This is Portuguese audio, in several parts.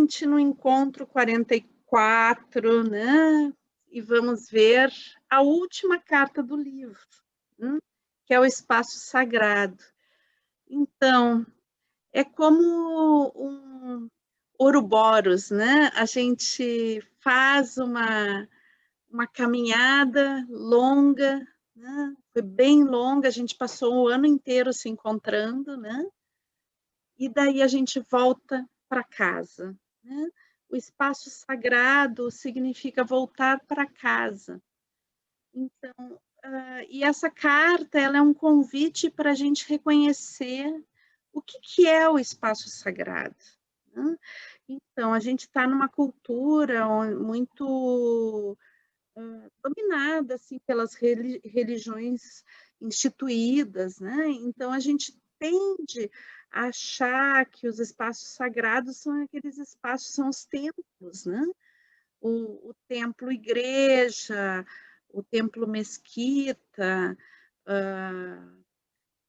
gente no encontro 44, né? E vamos ver a última carta do livro, que é o espaço sagrado. Então, é como um Ouroboros, né? A gente faz uma caminhada longa, né? Foi bem longa, a gente passou o ano inteiro se encontrando, né? E daí a gente volta para casa, né? O espaço sagrado significa voltar para casa. Então, e essa carta, ela é um convite para a gente reconhecer o que é o espaço sagrado, né? Então, a gente está numa cultura muito dominada assim, pelas religiões instituídas, né? Então, a gente tende a achar que os espaços sagrados são aqueles espaços, são os templos, né? O templo igreja, o templo mesquita,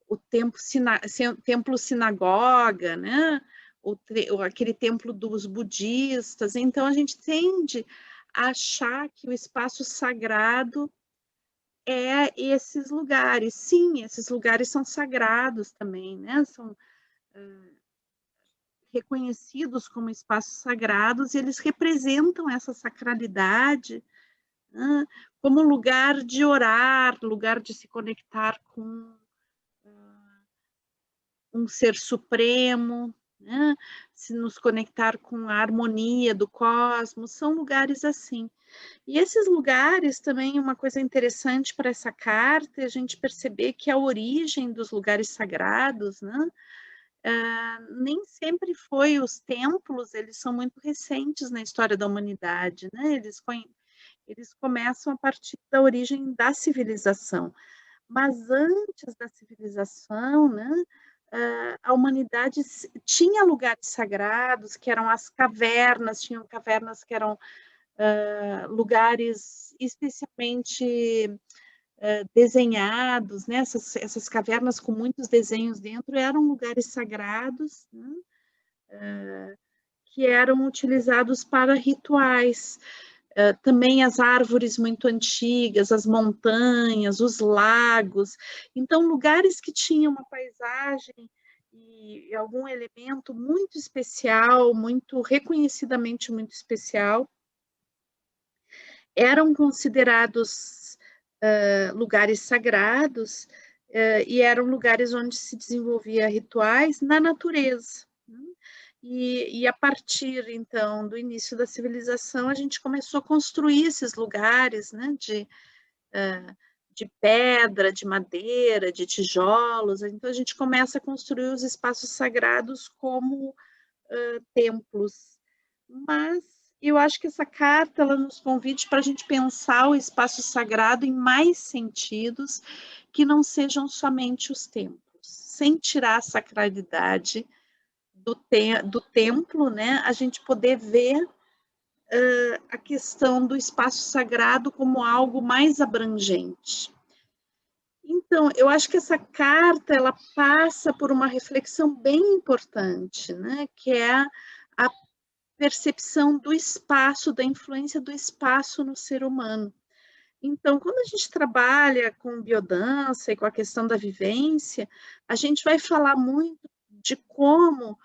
o templo sinagoga, né? Aquele templo dos budistas. Então, a gente tende a achar que o espaço sagrado é esses lugares. Sim, esses lugares são sagrados também, né? São reconhecidos como espaços sagrados e eles representam essa sacralidade, né? Como lugar de orar, lugar de se conectar com um ser supremo, né? Se nos conectar com a harmonia do cosmos, são lugares assim. E esses lugares também, uma coisa interessante para essa carta, é a gente perceber que a origem dos lugares sagrados, né? Nem sempre foi os templos, eles são muito recentes na história da humanidade, né? Eles começam a partir da origem da civilização. Mas antes da civilização, né, a humanidade tinha lugares sagrados, que eram as cavernas, tinham cavernas que eram lugares especialmente desenhados, né? Essas cavernas com muitos desenhos dentro eram lugares sagrados, né? Que eram utilizados para rituais. Também as árvores muito antigas, as montanhas, os lagos. Então, lugares que tinham uma paisagem e algum elemento muito especial, muito reconhecidamente muito especial, eram considerados lugares sagrados e eram lugares onde se desenvolvia rituais na natureza. E a partir, então, do início da civilização, a gente começou a construir esses lugares, né, de pedra, de madeira, de tijolos. Então, a gente começa a construir os espaços sagrados como templos. Mas eu acho que essa carta ela nos convide para a gente pensar o espaço sagrado em mais sentidos que não sejam somente os templos, sem tirar a sacralidade do templo, né? A gente poder ver a questão do espaço sagrado como algo mais abrangente. Então, eu acho que essa carta ela passa por uma reflexão bem importante, né? Que é a percepção do espaço, da influência do espaço no ser humano. Então, quando a gente trabalha com biodança e com a questão da vivência, a gente vai falar muito de como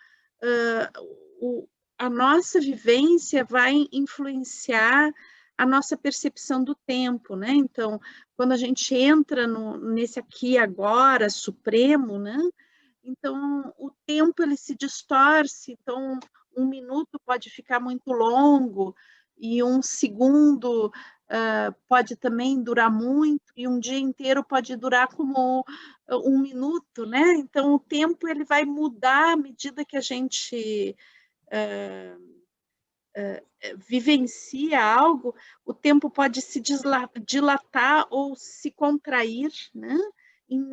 a nossa vivência vai influenciar a nossa percepção do tempo, né? Então, quando a gente entra nesse aqui agora supremo, né? Então, o tempo ele se distorce, então um minuto pode ficar muito longo e um segundo pode também durar muito e um dia inteiro pode durar como um minuto, né? Então, o tempo ele vai mudar à medida que a gente vivencia algo, o tempo pode se dilatar ou se contrair, né?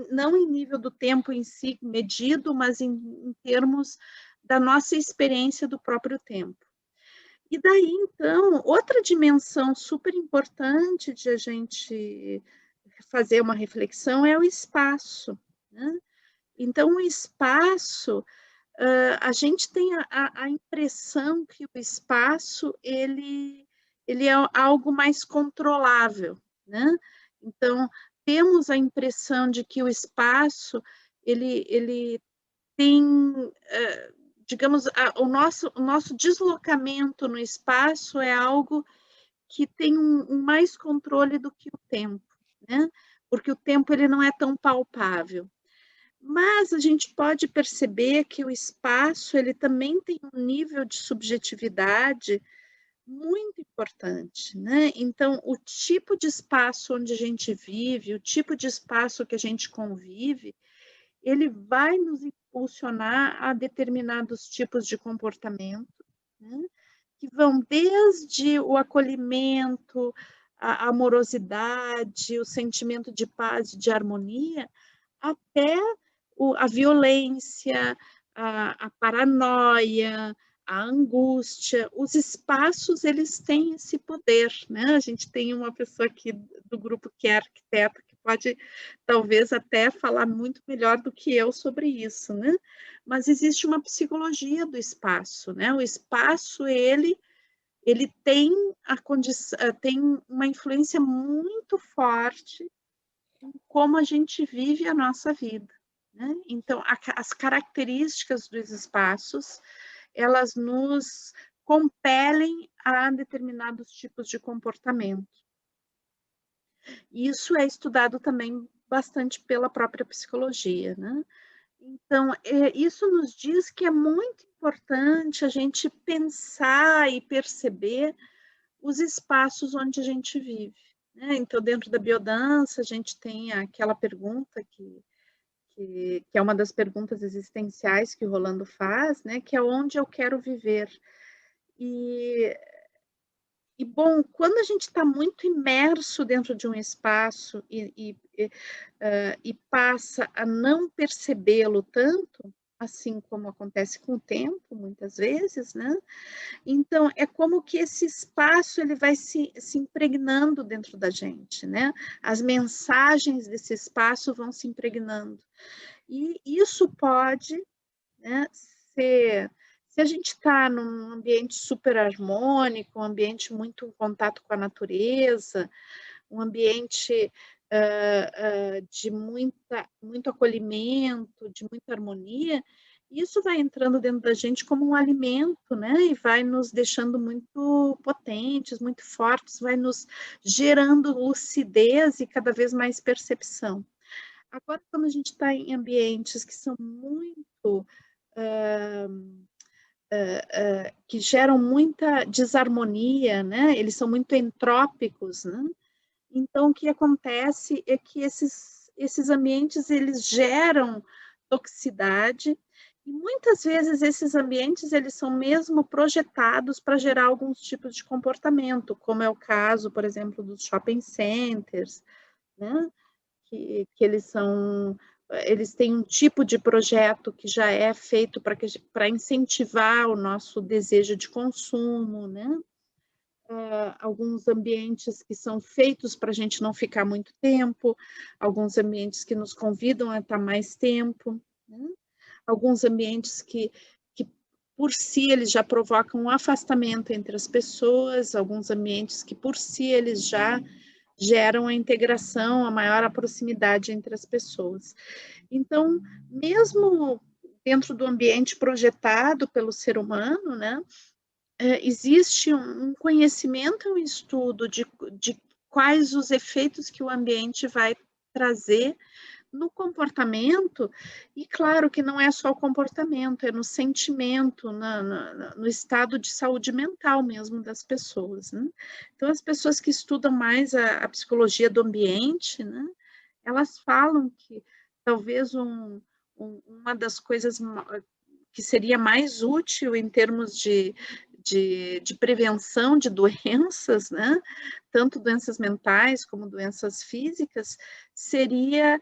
Não em nível do tempo em si medido, mas em termos da nossa experiência do próprio tempo. E daí, então, outra dimensão super importante de a gente fazer uma reflexão é o espaço, né? Então, o espaço a gente tem a impressão que o espaço, ele é algo mais controlável, né? Então, temos a impressão de que o espaço, ele tem, digamos, o nosso deslocamento no espaço é algo que tem um mais controle do que o tempo, né? Porque o tempo ele não é tão palpável. Mas a gente pode perceber que o espaço ele também tem um nível de subjetividade muito importante, né? Então, o tipo de espaço onde a gente vive, o tipo de espaço que a gente convive, ele vai nos impulsionar a determinados tipos de comportamento, né? Que vão desde o acolhimento, a amorosidade, o sentimento de paz e de harmonia, até a violência, a paranoia, a angústia. Os espaços, eles têm esse poder, né? A gente tem uma pessoa aqui do grupo que é arquiteta, que pode talvez até falar muito melhor do que eu sobre isso, né? Mas existe uma psicologia do espaço, né? O espaço, ele tem a condição, tem uma influência muito forte em como a gente vive a nossa vida, né? Então, as características dos espaços, elas nos compelem a determinados tipos de comportamento. Isso é estudado também bastante pela própria psicologia, né? Então, isso nos diz que é muito importante a gente pensar e perceber os espaços onde a gente vive, né? Então, dentro da biodança, a gente tem aquela pergunta que é uma das perguntas existenciais que o Rolando faz, né? Que é onde eu quero viver. E bom, quando a gente está muito imerso dentro de um espaço e passa a não percebê-lo tanto, assim como acontece com o tempo, muitas vezes, né? Então, é como que esse espaço ele vai se impregnando dentro da gente, né? As mensagens desse espaço vão se impregnando. E isso pode, né, ser... Se a gente está num ambiente super harmônico, um ambiente muito em contato com a natureza, um ambiente de muito acolhimento, de muita harmonia, isso vai entrando dentro da gente como um alimento, né? E vai nos deixando muito potentes, muito fortes, vai nos gerando lucidez e cada vez mais percepção. Agora, quando a gente está em ambientes que são muito que geram muita desarmonia, né? Eles são muito entrópicos, né? Então, o que acontece é que esses ambientes, eles geram toxicidade, e muitas vezes esses ambientes, eles são mesmo projetados para gerar alguns tipos de comportamento, como é o caso, por exemplo, dos shopping centers, né? Que eles têm um tipo de projeto que já é feito para incentivar o nosso desejo de consumo, né? Alguns ambientes que são feitos para a gente não ficar muito tempo, alguns ambientes que nos convidam a estar mais tempo, né? Alguns ambientes que por si eles já provocam um afastamento entre as pessoas, alguns ambientes que por si eles já geram a integração, a maior proximidade entre as pessoas. Então, mesmo dentro do ambiente projetado pelo ser humano, né, existe um conhecimento, um estudo de quais os efeitos que o ambiente vai trazer no comportamento, e claro que não é só o comportamento, é no sentimento, no estado de saúde mental mesmo das pessoas, né? Então, as pessoas que estudam mais a psicologia do ambiente, né, elas falam que talvez uma das coisas que seria mais útil em termos de prevenção de doenças, né? Tanto doenças mentais como doenças físicas, seria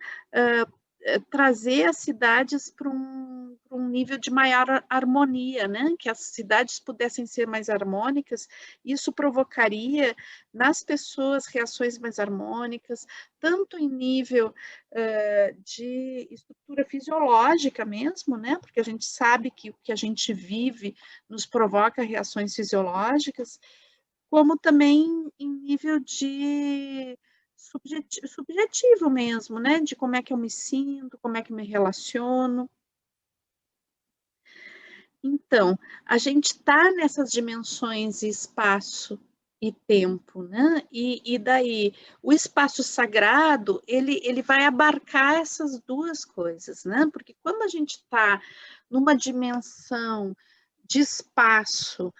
trazer as cidades para um nível de maior harmonia, né? Que as cidades pudessem ser mais harmônicas, isso provocaria nas pessoas reações mais harmônicas, tanto em nível de estrutura fisiológica mesmo, né? Porque a gente sabe que o que a gente vive nos provoca reações fisiológicas, como também em nível de subjetivo mesmo, né? De como é que eu me sinto, como é que eu me relaciono. Então, a gente está nessas dimensões espaço e tempo, né? E daí, o espaço sagrado, ele vai abarcar essas duas coisas, né? Porque quando a gente está numa dimensão de espaço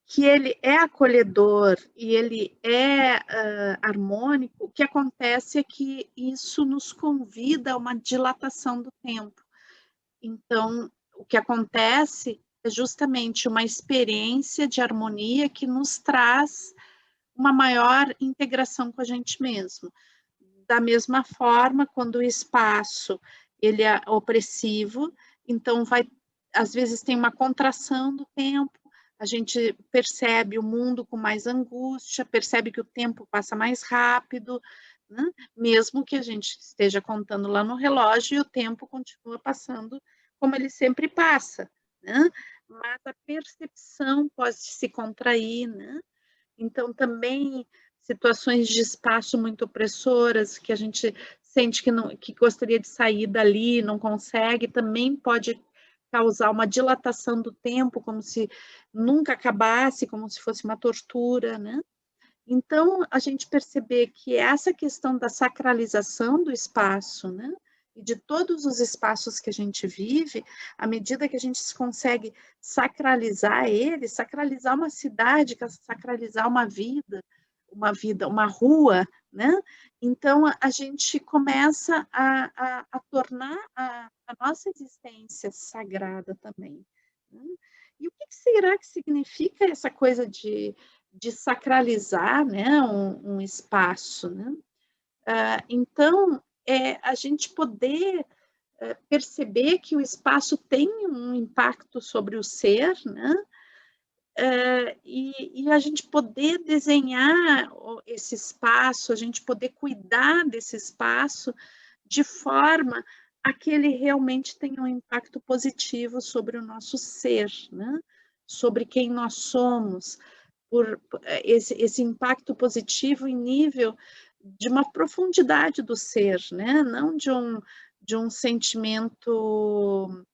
que ele é acolhedor e ele é harmônico, o que acontece é que isso nos convida a uma dilatação do tempo. Então, o que acontece é justamente uma experiência de harmonia que nos traz uma maior integração com a gente mesmo. Da mesma forma, quando o espaço ele é opressivo, então às vezes tem uma contração do tempo, a gente percebe o mundo com mais angústia, percebe que o tempo passa mais rápido, né? Mesmo que a gente esteja contando lá no relógio e o tempo continua passando como ele sempre passa, né? Mas a percepção pode se contrair, né? Então, também situações de espaço muito opressoras, que a gente sente que gostaria de sair dali, não consegue, também pode causar uma dilatação do tempo, como se nunca acabasse, como se fosse uma tortura, né? Então, a gente perceber que essa questão da sacralização do espaço, né? E de todos os espaços que a gente vive, à medida que a gente consegue sacralizar ele, sacralizar uma cidade, sacralizar uma rua, né? Então, a gente começa a tornar a nossa existência sagrada também, né? E o que será que significa essa coisa de sacralizar, né, um espaço, né? Então, a gente poder perceber que o espaço tem um impacto sobre o ser, né? E a gente poder desenhar esse espaço, a gente poder cuidar desse espaço de forma a que ele realmente tenha um impacto positivo sobre o nosso ser, né? Sobre quem nós somos, por esse impacto positivo em nível de uma profundidade do ser, né? Não de um sentimento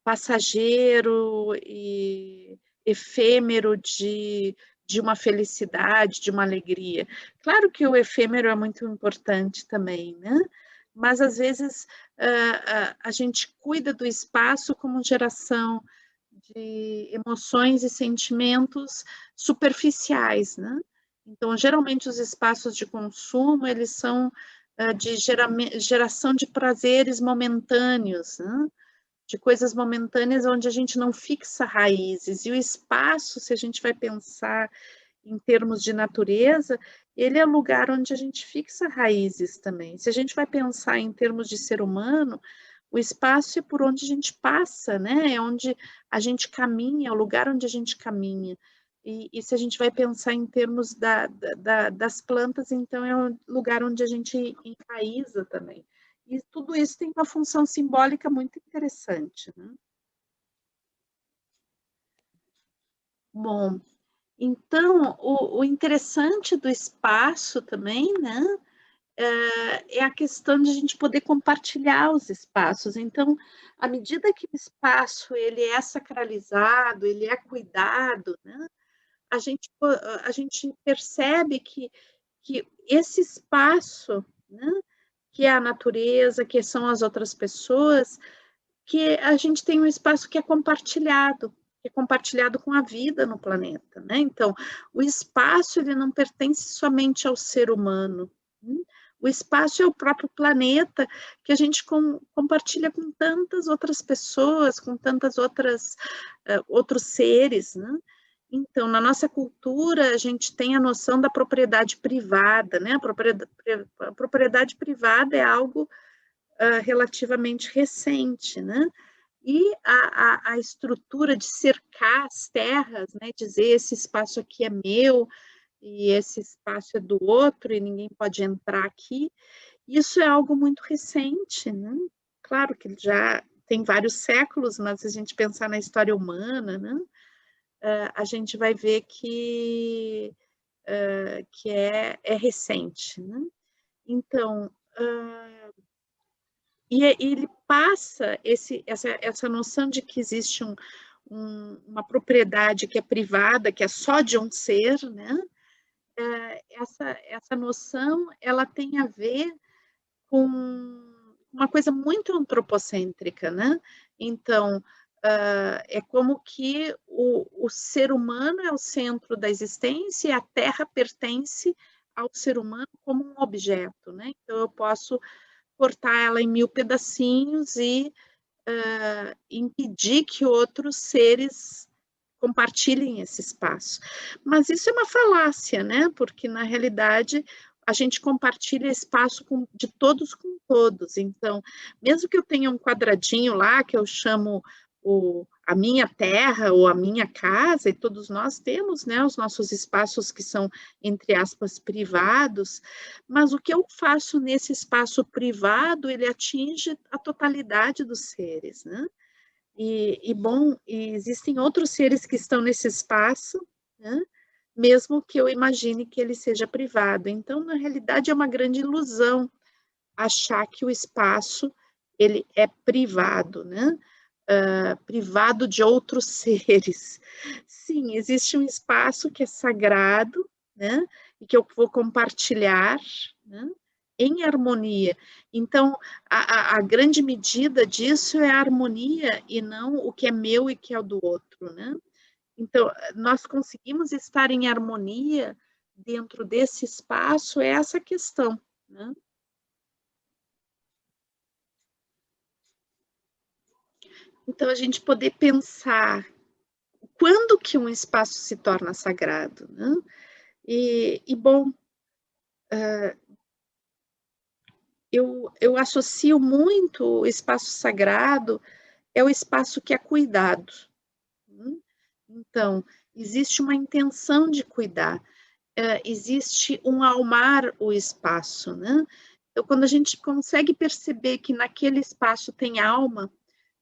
passageiro e efêmero de uma felicidade, de uma alegria. Claro que o efêmero é muito importante também, né? Mas às vezes a gente cuida do espaço como geração de emoções e sentimentos superficiais, né? Então, geralmente os espaços de consumo, eles são de geração de prazeres momentâneos, né? De coisas momentâneas onde a gente não fixa raízes. E o espaço, se a gente vai pensar em termos de natureza, ele é o lugar onde a gente fixa raízes também. Se a gente vai pensar em termos de ser humano, o espaço é por onde a gente passa, né? É onde a gente caminha, é o lugar onde a gente caminha. E se a gente vai pensar em termos das plantas, então é o lugar onde a gente enraiza também. E tudo isso tem uma função simbólica muito interessante, né? Bom, então, o interessante do espaço também, né, é a questão de a gente poder compartilhar os espaços. Então, à medida que o espaço ele é sacralizado, ele é cuidado, né, a gente percebe que esse espaço, né, que é a natureza, que são as outras pessoas, que a gente tem um espaço que é compartilhado com a vida no planeta, né? Então, o espaço ele não pertence somente ao ser humano, né? O espaço é o próprio planeta que a gente compartilha com tantas outras pessoas, com tantas outros seres, né? Então, na nossa cultura, a gente tem a noção da propriedade privada, né? A propriedade privada é algo relativamente recente, né? E a estrutura de cercar as terras, né? Dizer esse espaço aqui é meu e esse espaço é do outro e ninguém pode entrar aqui, isso é algo muito recente, né? Claro que já tem vários séculos, mas se a gente pensar na história humana, né? A gente vai ver que é recente, né? Então, e ele passa essa noção de que existe uma propriedade que é privada, que é só de um ser, né? Essa noção, ela tem a ver com uma coisa muito antropocêntrica, né? Então, é como que o ser humano é o centro da existência e a Terra pertence ao ser humano como um objeto, né? Então, eu posso cortar ela em 1000 pedacinhos e impedir que outros seres compartilhem esse espaço. Mas isso é uma falácia, né? Porque, na realidade, a gente compartilha espaço de todos com todos. Então, mesmo que eu tenha um quadradinho lá, que eu chamo a minha terra ou a minha casa, e todos nós temos, né, os nossos espaços que são, entre aspas, privados, mas o que eu faço nesse espaço privado, ele atinge a totalidade dos seres, né? Bom, existem outros seres que estão nesse espaço, né? Mesmo que eu imagine que ele seja privado. Então, na realidade, é uma grande ilusão achar que o espaço ele é privado, né? Privado de outros seres. Sim, existe um espaço que é sagrado, né? E que eu vou compartilhar, né? Em harmonia. Então, a grande medida disso é a harmonia e não o que é meu e que é o do outro, né? Então, nós conseguimos estar em harmonia dentro desse espaço, é essa questão, né? Então, a gente poder pensar quando que um espaço se torna sagrado, né? Bom, eu associo muito o espaço sagrado, é o espaço que é cuidado, né? Então, existe uma intenção de cuidar, existe um almar o espaço, né? Então, quando a gente consegue perceber que naquele espaço tem alma,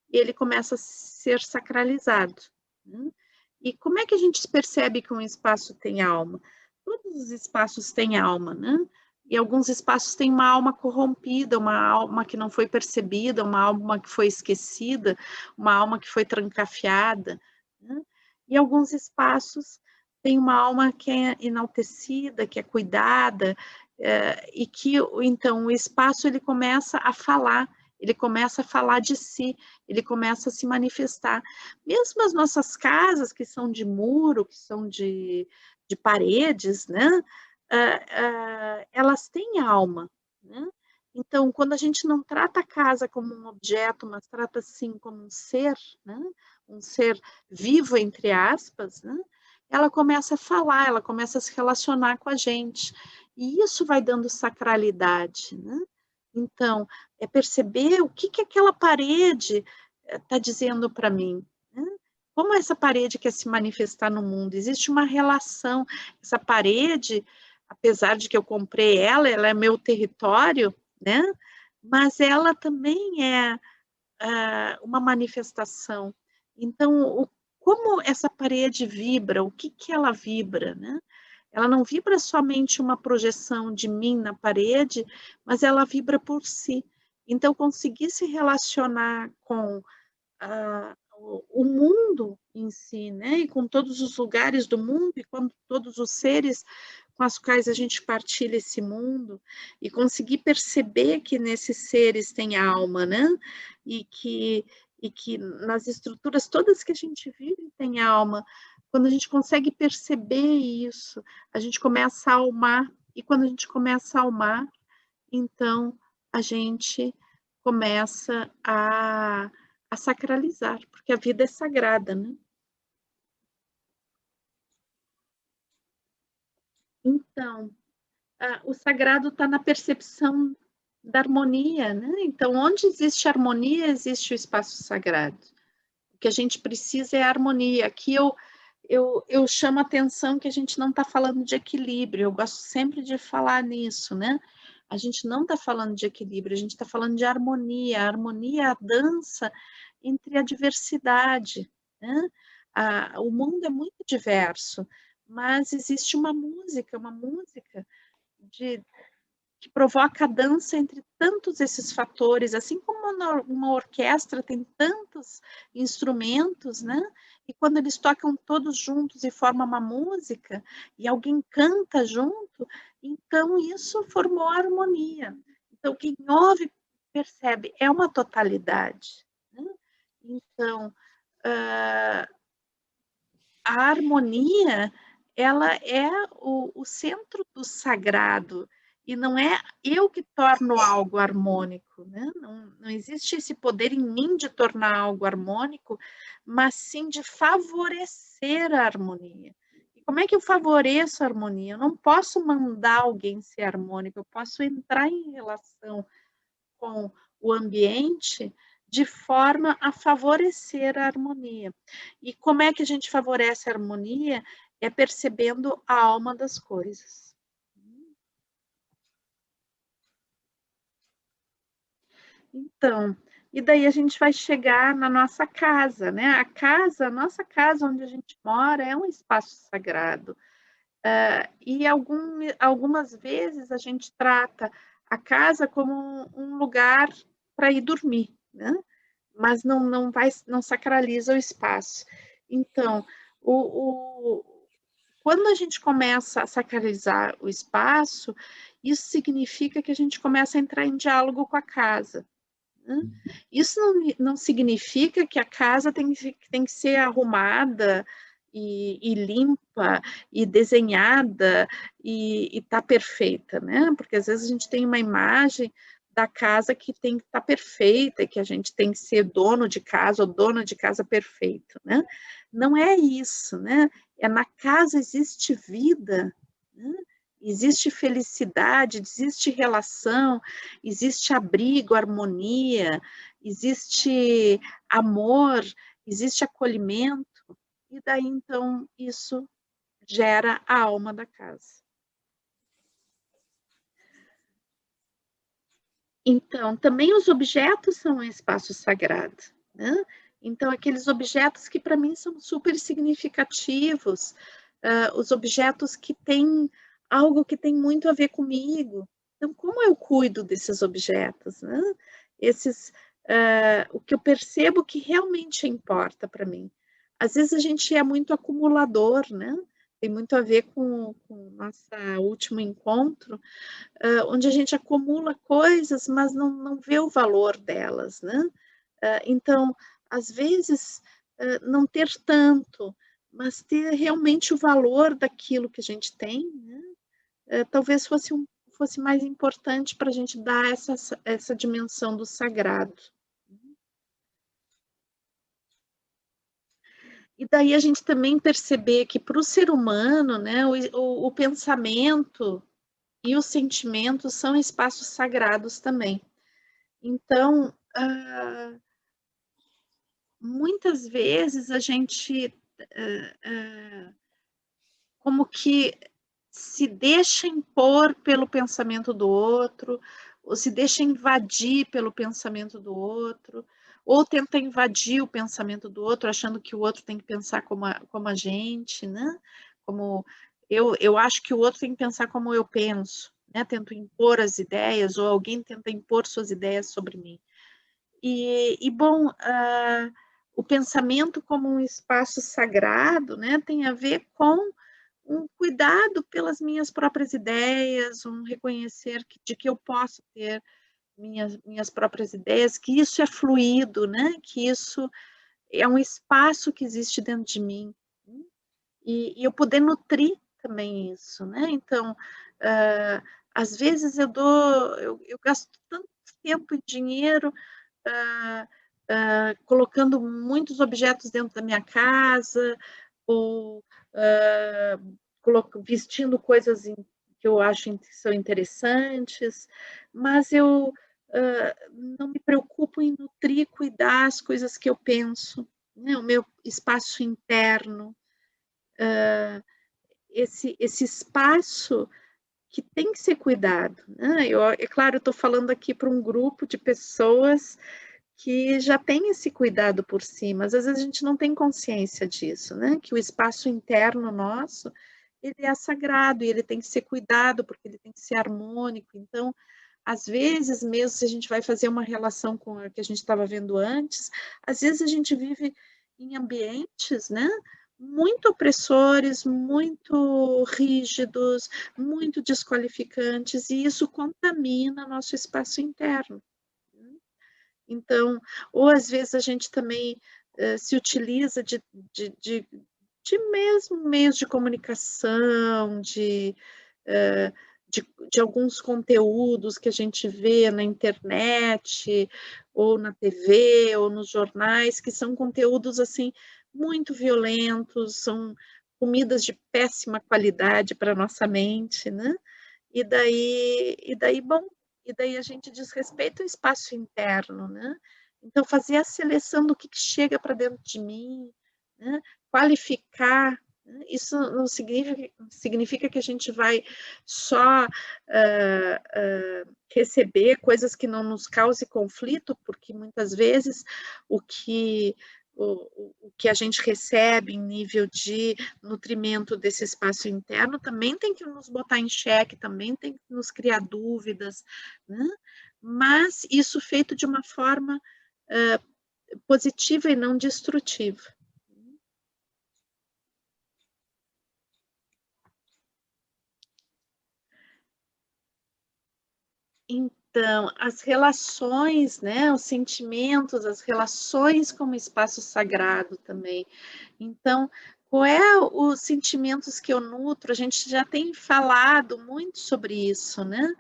ele começa a ser sacralizado, né? E como é que a gente percebe que um espaço tem alma? Todos os espaços têm alma, né? E alguns espaços têm uma alma corrompida, uma alma que não foi percebida, uma alma que foi esquecida, uma alma que foi trancafiada, né? E alguns espaços têm uma alma que é enaltecida, que é cuidada, e que, então, o espaço ele começa a falar, ele começa a falar de si, ele começa a se manifestar. Mesmo as nossas casas, que são de muro, que são de paredes, né? Elas têm alma, né? Então, quando a gente não trata a casa como um objeto, mas trata assim como um ser, né? Um ser vivo, entre aspas, né? Ela começa a falar, ela começa a se relacionar com a gente. E isso vai dando sacralidade, né? Então, é perceber o que aquela parede está dizendo para mim, né? Como essa parede quer se manifestar no mundo? Existe uma relação. Essa parede, apesar de que eu comprei ela é meu território, né? Mas ela também é uma manifestação. Então, como essa parede vibra, o que ela vibra, né? Ela não vibra somente uma projeção de mim na parede, mas ela vibra por si. Então, conseguir se relacionar com o mundo em si, né? E com todos os lugares do mundo e com todos os seres com os quais a gente partilha esse mundo e conseguir perceber que nesses seres tem alma, né? E que nas estruturas todas que a gente vive tem alma. Quando a gente consegue perceber isso, a gente começa a almar, e quando a gente começa a almar, então a gente começa a sacralizar, porque a vida é sagrada, né? Então, o sagrado está na percepção da harmonia, né? Então, onde existe harmonia, existe o espaço sagrado. O que a gente precisa é harmonia. Aqui eu chamo a atenção que a gente não está falando de equilíbrio, eu gosto sempre de falar nisso, né? A gente não está falando de equilíbrio, a gente está falando de harmonia. A harmonia é a dança entre a diversidade, né? O mundo é muito diverso, mas existe uma música de, que provoca a dança entre tantos esses fatores, assim como uma orquestra tem tantos instrumentos, né? E quando eles tocam todos juntos e formam uma música, e alguém canta junto, então isso formou harmonia. Então, quem ouve percebe, é uma totalidade, né? Então, a harmonia, ela é o centro do sagrado, e não é eu que torno algo harmônico, né? Não existe esse poder em mim de tornar algo harmônico, mas sim de favorecer a harmonia. E como é que eu favoreço a harmonia? Eu não posso mandar alguém ser harmônico, eu posso entrar em relação com o ambiente de forma a favorecer a harmonia. E como é que a gente favorece a harmonia? É percebendo a alma das coisas. Então, e daí a gente vai chegar na nossa casa, né? A nossa casa onde a gente mora é um espaço sagrado. E algumas vezes a gente trata a casa como um lugar para ir dormir, né? Mas não sacraliza o espaço. Então, quando a gente começa a sacralizar o espaço, isso significa que a gente começa a entrar em diálogo com a casa, né? Isso não significa que a casa tem que ser arrumada e limpa e desenhada e tá perfeita, né? Porque às vezes a gente tem uma imagem da casa que tem que estar perfeita, que a gente tem que ser dono de casa ou dona de casa perfeito, né? Não é isso, né? É na casa existe vida, né? Existe felicidade, existe relação, existe abrigo, harmonia, existe amor, existe acolhimento, e daí então isso gera a alma da casa. Então, também os objetos são um espaço sagrado, né? Então, aqueles objetos que para mim são super significativos, os objetos que têm algo que tem muito a ver comigo. Então, como eu cuido desses objetos, né? Esses, o que eu percebo que realmente importa para mim. Às vezes a gente é muito acumulador, né? Tem muito a ver com o nosso último encontro, onde a gente acumula coisas, mas não vê o valor delas, né? Então, às vezes, não ter tanto, mas ter realmente o valor daquilo que a gente tem, né? Talvez fosse mais importante para a gente dar essa dimensão do sagrado. E daí a gente também perceber que para o ser humano, né, o pensamento e os sentimentos são espaços sagrados também. Então, muitas vezes a gente como que se deixa impor pelo pensamento do outro, ou se deixa invadir pelo pensamento do outro, ou tenta invadir o pensamento do outro, achando que o outro tem que pensar como a gente, né? Como eu acho que o outro tem que pensar como eu penso, né? Tento impor as ideias, ou alguém tenta impor suas ideias sobre mim. Bom, o pensamento como um espaço sagrado, né, tem a ver com um cuidado pelas minhas próprias ideias, um reconhecer de que eu posso ter minhas próprias ideias, que isso é fluido, né, que isso é um espaço que existe dentro de mim, né, e eu poder nutrir também isso, né, então, às vezes eu gasto tanto tempo e dinheiro colocando muitos objetos dentro da minha casa, ou vestindo coisas que eu acho que são interessantes, mas eu não me preocupo em nutrir e cuidar as coisas que eu penso, né? O meu espaço interno, esse espaço que tem que ser cuidado, né? É claro, eu estou falando aqui para um grupo de pessoas que já tem esse cuidado por si, mas às vezes a gente não tem consciência disso, né? Que o espaço interno nosso, ele é sagrado e ele tem que ser cuidado, porque ele tem que ser harmônico. Então, às vezes, mesmo se a gente vai fazer uma relação com a que a gente estava vendo antes, às vezes a gente vive em ambientes, né? Muito opressores, muito rígidos, muito desqualificantes, e isso contamina nosso espaço interno. Então, ou às vezes a gente também se utiliza de mesmo meios de comunicação, de alguns conteúdos que a gente vê na internet, ou na TV, ou nos jornais, que são conteúdos assim muito violentos, são comidas de péssima qualidade para a nossa mente, né? Bom, e daí a gente desrespeita o espaço interno, né? Então, fazer a seleção do que chega para dentro de mim, né? Qualificar, né? Isso não significa que a gente vai só receber coisas que não nos causem conflito, porque muitas vezes o que a gente recebe em nível de nutrimento desse espaço interno também tem que nos botar em xeque, também tem que nos criar dúvidas, né? Mas isso feito de uma forma positiva e não destrutiva. Então, as relações, né, os sentimentos, as relações como espaço sagrado também. Então, qual é os sentimentos que eu nutro? A gente já tem falado muito sobre isso, né?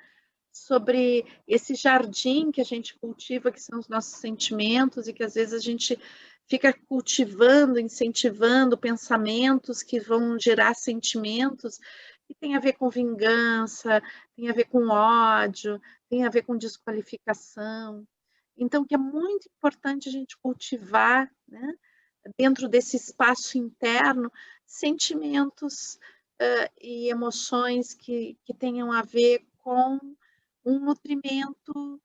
Sobre esse jardim que a gente cultiva, que são os nossos sentimentos, e que às vezes a gente fica cultivando, incentivando pensamentos que vão gerar sentimentos que tem a ver com vingança, tem a ver com ódio, tem a ver com desqualificação. Então, que é muito importante a gente cultivar, né, dentro desse espaço interno, sentimentos e emoções que tenham a ver com um nutrimento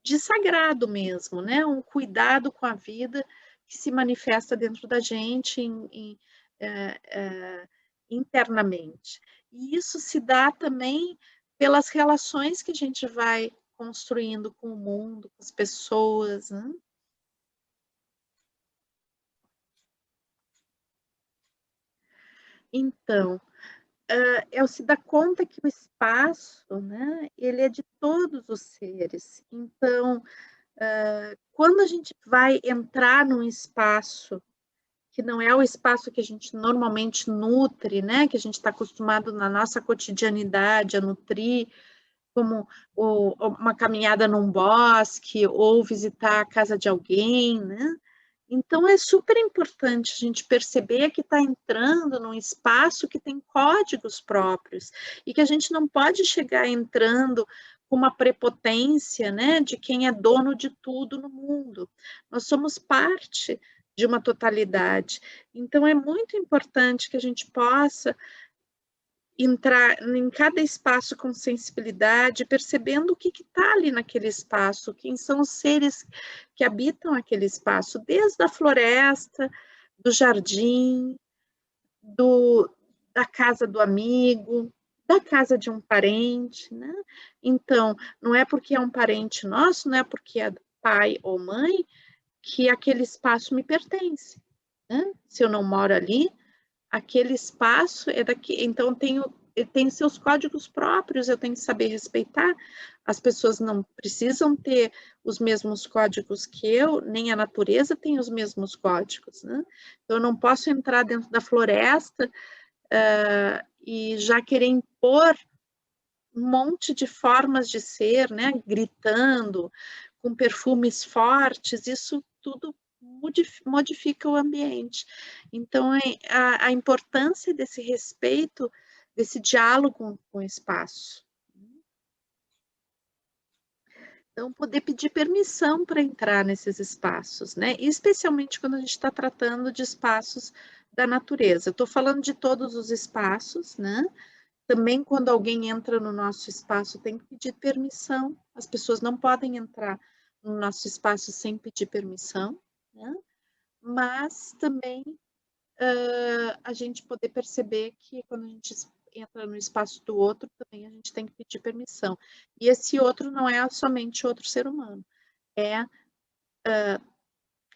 de sagrado mesmo, né? Um cuidado com a vida que se manifesta dentro da gente internamente. E isso se dá também pelas relações que a gente vai construindo com o mundo, com as pessoas, né? Então, eu se dá conta que o espaço, né, ele é de todos os seres. Então, quando a gente vai entrar num espaço que não é o espaço que a gente normalmente nutre, né, que a gente está acostumado na nossa cotidianidade a nutrir, como uma caminhada num bosque ou visitar a casa de alguém, né? Então, é super importante a gente perceber que está entrando num espaço que tem códigos próprios e que a gente não pode chegar entrando com uma prepotência, né, de quem é dono de tudo no mundo. Nós somos parte de uma totalidade. Então, é muito importante que a gente possa entrar em cada espaço com sensibilidade, percebendo o que está ali naquele espaço, quem são os seres que habitam aquele espaço, desde a floresta, do jardim, da casa do amigo, da casa de um parente, né? Então, não é porque é um parente nosso, não é porque é pai ou mãe, que aquele espaço me pertence, né? Se eu não moro ali, aquele espaço é daqui, então tem seus códigos próprios, eu tenho que saber respeitar. As pessoas não precisam ter os mesmos códigos que eu, nem a natureza tem os mesmos códigos, né? Eu não posso entrar dentro da floresta e já querer impor um monte de formas de ser, né? Gritando, com perfumes fortes, isso tudo modifica o ambiente. Então, a importância desse respeito, desse diálogo com o espaço. Então, poder pedir permissão para entrar nesses espaços, né? E especialmente quando a gente está tratando de espaços da natureza. Eu estou falando de todos os espaços, né? Também quando alguém entra no nosso espaço, tem que pedir permissão. As pessoas não podem entrar no nosso espaço sem pedir permissão, né? Mas também a gente poder perceber que quando a gente entra no espaço do outro, também a gente tem que pedir permissão. E esse outro não é somente outro ser humano, é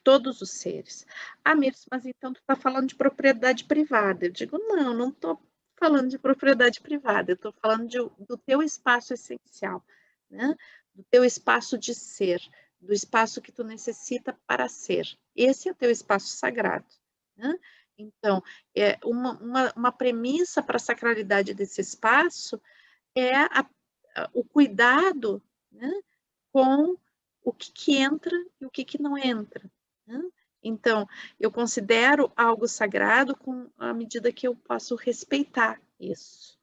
todos os seres. Ah, Mirce, mas então tu está falando de propriedade privada. Eu digo, não estou falando de propriedade privada, eu estou falando do teu espaço essencial, né? Do teu espaço de ser, do espaço que tu necessita para ser. Esse é o teu espaço sagrado, né? Então, uma premissa para a sacralidade desse espaço é o cuidado, né, com o que entra e o que não entra, né? Então, eu considero algo sagrado à medida que eu posso respeitar isso.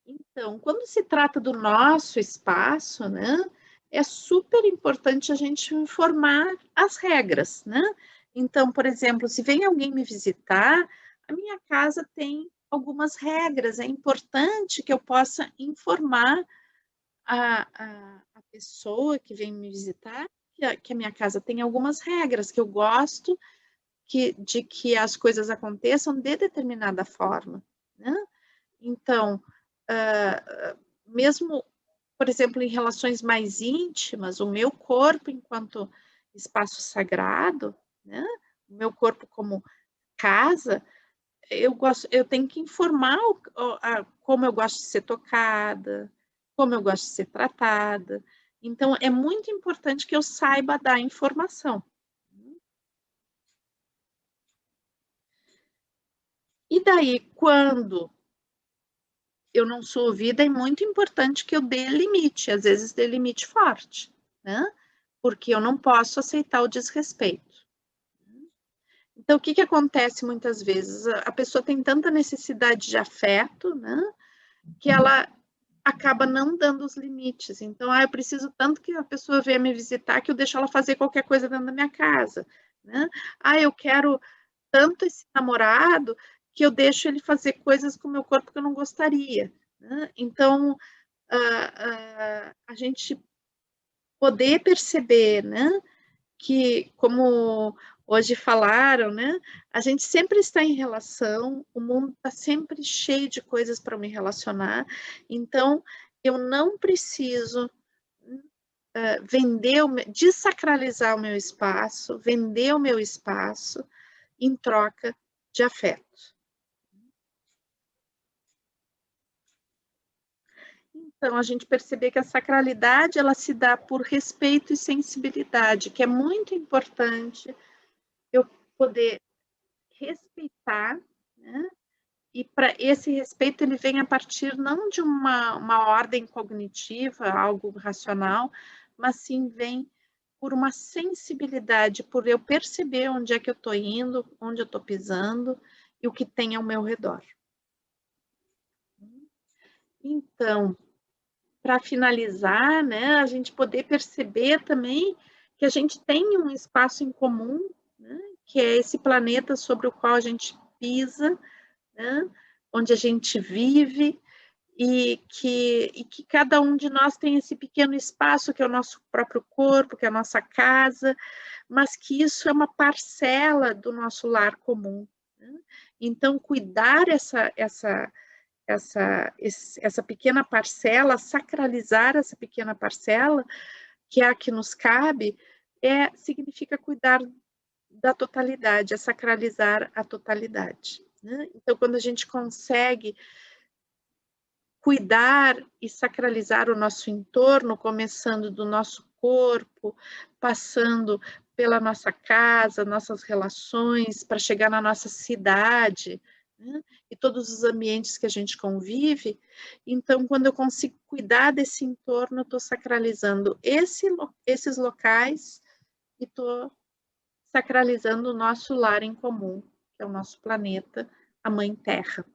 Então, quando se trata do nosso espaço, né, é super importante a gente informar as regras, né? Então, por exemplo, se vem alguém me visitar, a minha casa tem algumas regras, é importante que eu possa informar a pessoa que vem me visitar que a minha casa tem algumas regras, que eu gosto de que as coisas aconteçam de determinada forma, né? Então, mesmo, por exemplo, em relações mais íntimas, o meu corpo enquanto espaço sagrado, né? O meu corpo como casa, eu tenho que informar como eu gosto de ser tocada, como eu gosto de ser tratada. Então, é muito importante que eu saiba dar informação. E daí, quando eu não sou ouvida, é muito importante que eu dê limite, às vezes dê limite forte, né? Porque eu não posso aceitar o desrespeito. Então, o que acontece muitas vezes? A pessoa tem tanta necessidade de afeto, né? Que ela acaba não dando os limites. Então, eu preciso tanto que a pessoa venha me visitar que eu deixo ela fazer qualquer coisa dentro da minha casa, né? Eu quero tanto esse namorado que eu deixo ele fazer coisas com o meu corpo que eu não gostaria, né? Então, a gente poder perceber, né, que como hoje falaram, né, a gente sempre está em relação, o mundo está sempre cheio de coisas para me relacionar, então eu não preciso desacralizar o meu espaço, vender o meu espaço em troca de afeto. Então, a gente perceber que a sacralidade, ela se dá por respeito e sensibilidade, que é muito importante eu poder respeitar, né? E para esse respeito, ele vem a partir não de uma ordem cognitiva, algo racional, mas sim vem por uma sensibilidade, por eu perceber onde é que eu estou indo, onde eu estou pisando e o que tem ao meu redor. Então, para finalizar, né, a gente poder perceber também que a gente tem um espaço em comum, né, que é esse planeta sobre o qual a gente pisa, né, onde a gente vive, e que cada um de nós tem esse pequeno espaço que é o nosso próprio corpo, que é a nossa casa, mas que isso é uma parcela do nosso lar comum, né? Então, cuidar essa pequena parcela, sacralizar essa pequena parcela, que é a que nos cabe, significa cuidar da totalidade, é sacralizar a totalidade, né? Então, quando a gente consegue cuidar e sacralizar o nosso entorno, começando do nosso corpo, passando pela nossa casa, nossas relações, para chegar na nossa cidade, né? E todos os ambientes que a gente convive. Então, quando eu consigo cuidar desse entorno, eu estou sacralizando esses locais e estou sacralizando o nosso lar em comum, que é o nosso planeta, a Mãe Terra.